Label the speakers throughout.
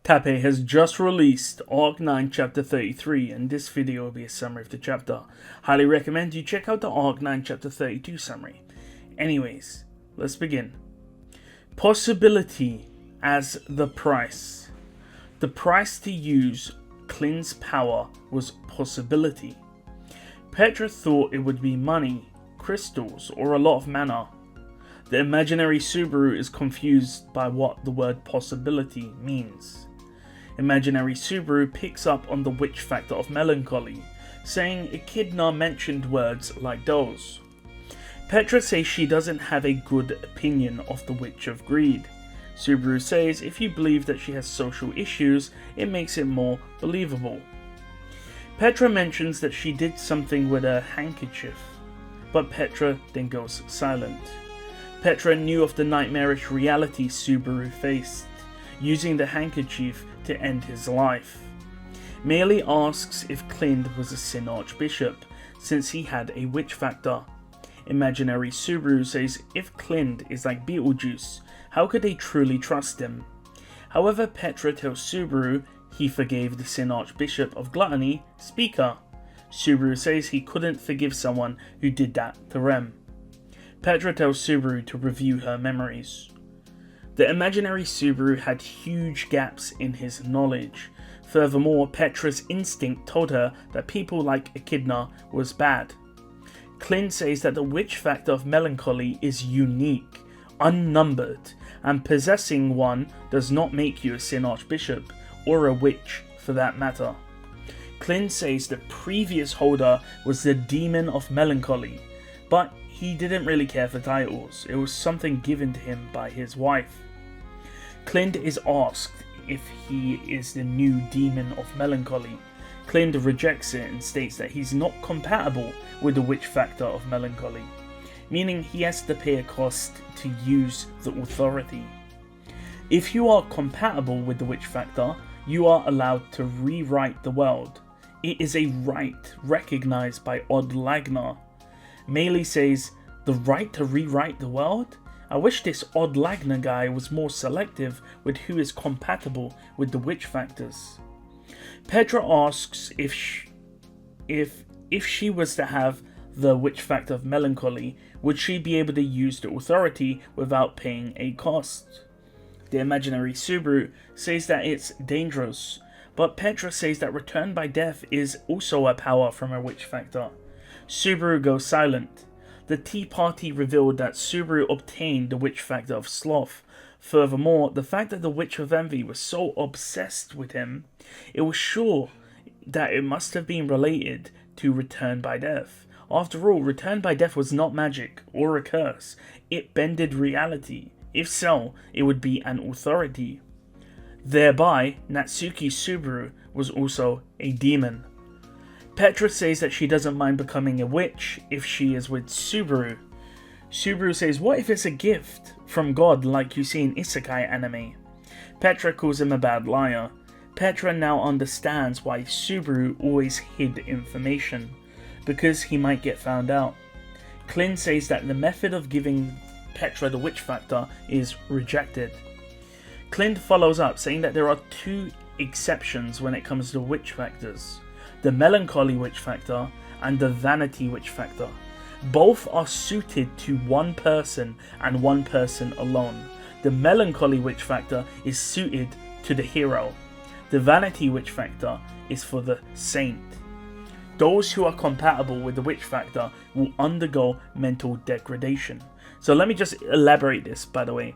Speaker 1: Tape has just released Arc 9 Chapter 33, and this video will be a summary of the chapter. Highly recommend you check out the Arc 9 Chapter 32 summary. Anyways, let's begin. Possibility as the price. The price to use Clin's power was possibility. Petra thought it would be money, crystals, or a lot of mana. The imaginary Subaru is confused by what the word possibility means. Imaginary Subaru picks up on the witch factor of Melancholy, saying Echidna mentioned words like those. Petra says she doesn't have a good opinion of the Witch of Greed. Subaru says if you believe that she has social issues, it makes it more believable. Petra mentions that she did something with a handkerchief, but Petra then goes silent. Petra knew of the nightmarish reality Subaru faced, using the handkerchief to end his life. Emilia asks if Clint was a sin archbishop, since he had a witch factor. Imaginary Subaru says if Clint is like Beetlejuice, how could they truly trust him? However, Petra tells Subaru he forgave the sin archbishop of gluttony, Speaker. Subaru says he couldn't forgive someone who did that to Rem. Petra tells Subaru to review her memories. The imaginary Subaru had huge gaps in his knowledge. Furthermore, Petra's instinct told her that people like Echidna was bad. Clint says that the witch factor of Melancholy is unique, unnumbered, and possessing one does not make you a sin archbishop, or a witch for that matter. Clint says the previous holder was the demon of Melancholy, but he didn't really care for titles. It was something given to him by his wife. Clint is asked if he is the new demon of Melancholy. Clint rejects it and states that he's not compatible with the witch factor of Melancholy, meaning he has to pay a cost to use the authority. If you are compatible with the witch factor, you are allowed to rewrite the world. It is a right recognized by Odd Lagnar. Melee says, the right to rewrite the world? I wish this Odd Lagnar guy was more selective with who is compatible with the witch factors. Petra asks if she was to have the witch factor of Melancholy, would she be able to use the authority without paying a cost? The imaginary Subaru says that it's dangerous, but Petra says that return by death is also a power from a witch factor. Subaru goes silent. The Tea Party revealed that Subaru obtained the witch factor of Sloth. Furthermore, the fact that the Witch of Envy was so obsessed with him, it was sure that it must have been related to Return by Death. After all, Return by Death was not magic or a curse. It bended reality. If so, it would be an authority. Thereby, Natsuki Subaru was also a demon. Petra says that she doesn't mind becoming a witch if she is with Subaru. Subaru says, what if it's a gift from God like you see in isekai anime? Petra calls him a bad liar. Petra now understands why Subaru always hid information, because he might get found out. Clint says that the method of giving Petra the witch factor is rejected. Clint follows up saying that there are two exceptions when it comes to witch factors. The Melancholy witch factor and the vanity witch factor. Both are suited to one person and one person alone. The Melancholy witch factor is suited to the hero. The vanity witch factor is for the saint. Those who are compatible with the witch factor will undergo mental degradation. So let me just elaborate this, by the way.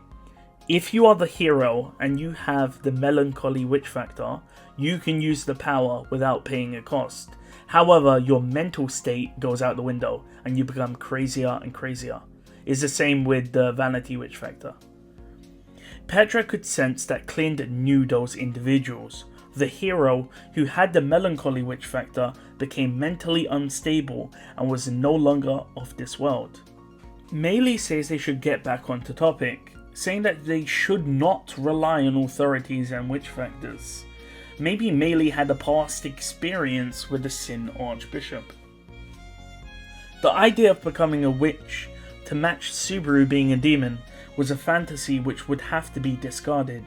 Speaker 1: If you are the hero and you have the Melancholy witch factor, you can use the power without paying a cost. However, your mental state goes out the window and you become crazier and crazier. It's the same with the vanity witch factor. Petra could sense that Clint knew those individuals. The hero who had the Melancholy witch factor became mentally unstable and was no longer of this world. Melee says they should get back onto topic, saying that they should not rely on authorities and witch factors. Maybe Melee had a past experience with the Sin Archbishop. The idea of becoming a witch to match Subaru being a demon was a fantasy which would have to be discarded.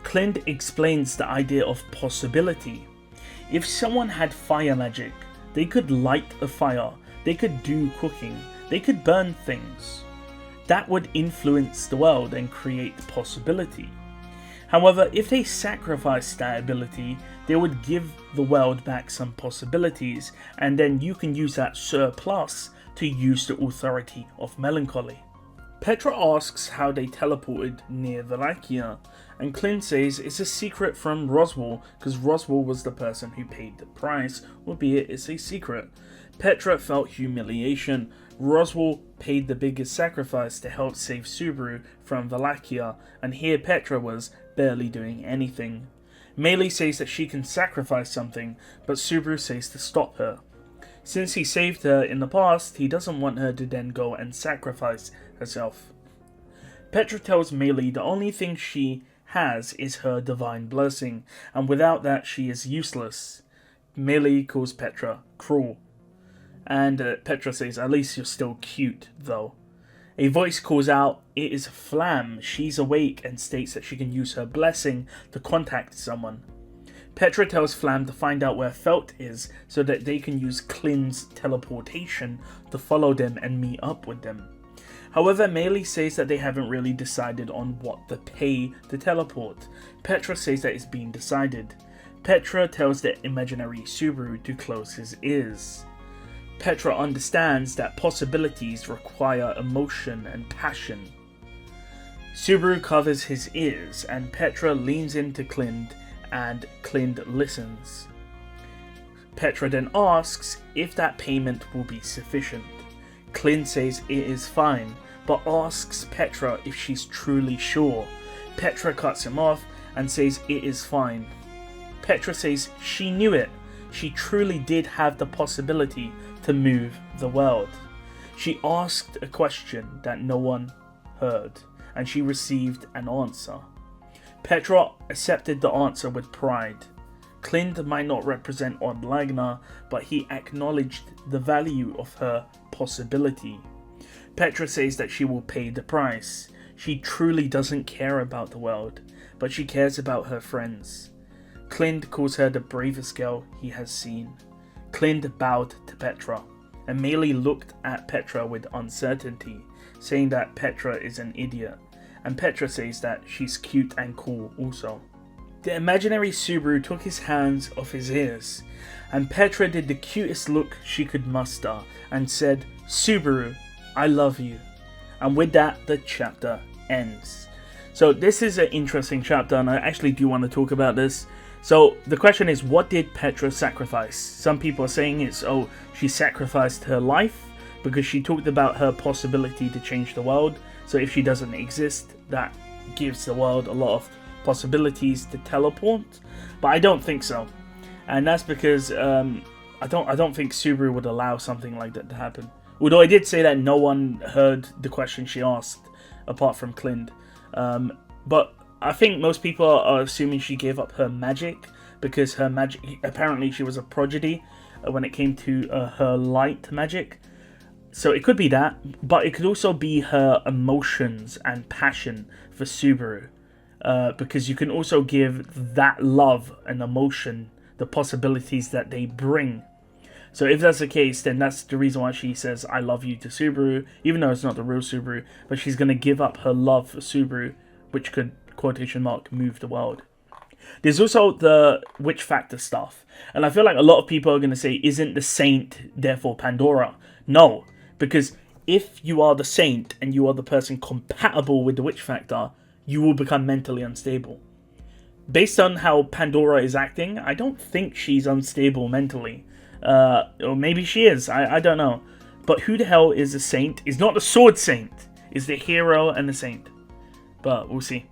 Speaker 1: Clint explains the idea of possibility. If someone had fire magic, they could light a fire, they could do cooking, they could burn things. That would influence the world and create possibility. However, if they sacrificed that ability, they would give the world back some possibilities, and then you can use that surplus to use the authority of Melancholy. Petra asks how they teleported near Wallachia, and Clint says it's a secret from Roswell, because Roswell was the person who paid the price, albeit it's a secret. Petra felt humiliation. Roswell paid the biggest sacrifice to help save Subaru from Wallachia, and here Petra was barely doing anything. Melee says that she can sacrifice something, but Subaru says to stop her. Since he saved her in the past, he doesn't want her to then go and sacrifice herself. Petra tells Melee the only thing she has is her divine blessing, and without that she is useless. Melee calls Petra cruel, and Petra says, at least you're still cute though. A voice calls out, it is Flam. She's awake and states that she can use her blessing to contact someone. Petra tells Flam to find out where Felt is so that they can use Clint's teleportation to follow them and meet up with them. However, Melee says that they haven't really decided on what to pay to teleport. Petra says that it's been decided. Petra tells the imaginary Subaru to close his ears. Petra understands that possibilities require emotion and passion. Subaru covers his ears and Petra leans into Clint and Clint listens. Petra then asks if that payment will be sufficient. Clint says it is fine, but asks Petra if she's truly sure. Petra cuts him off and says it is fine. Petra says she knew it. She truly did have the possibility to move the world. She asked a question that no one heard, and she received an answer. Petra accepted the answer with pride. Clint might not represent Odd Lagna, but he acknowledged the value of her possibility. Petra says that she will pay the price. She truly doesn't care about the world, but she cares about her friends. Clint calls her the bravest girl he has seen. Clint bowed to Petra, and Melee looked at Petra with uncertainty, saying that Petra is an idiot, and Petra says that she's cute and cool also. The imaginary Subaru took his hands off his ears, and Petra did the cutest look she could muster and said, "Subaru, I love you." And with that, the chapter ends. So this is an interesting chapter, and I actually do want to talk about this. So the question is, what did Petra sacrifice? Some people are saying it's, she sacrificed her life because she talked about her possibility to change the world. So if she doesn't exist, that gives the world a lot of possibilities to teleport. But I don't think so, and that's because I don't think Subaru would allow something like that to happen. Although I did say that no one heard the question she asked apart from Clint. But I think most people are assuming she gave up her magic because her magic, apparently she was a prodigy when it came to her light magic. So it could be that, but it could also be her emotions and passion for Subaru. Because you can also give that love and emotion the possibilities that they bring. So if that's the case, then that's the reason why she says I love you to Subaru, even though it's not the real Subaru, but she's going to give up her love for Subaru, which could, quotation mark, move the world. There's also the witch factor stuff, and I feel like a lot of people are going to say, isn't the saint therefore Pandora? No, because if you are the saint and you are the person compatible with the witch factor, you will become mentally unstable. Based on how Pandora is acting, I don't think she's unstable mentally. Or maybe she is, I don't know. But who the hell is the saint? Is not the sword saint. Is the hero and the saint. But we'll see.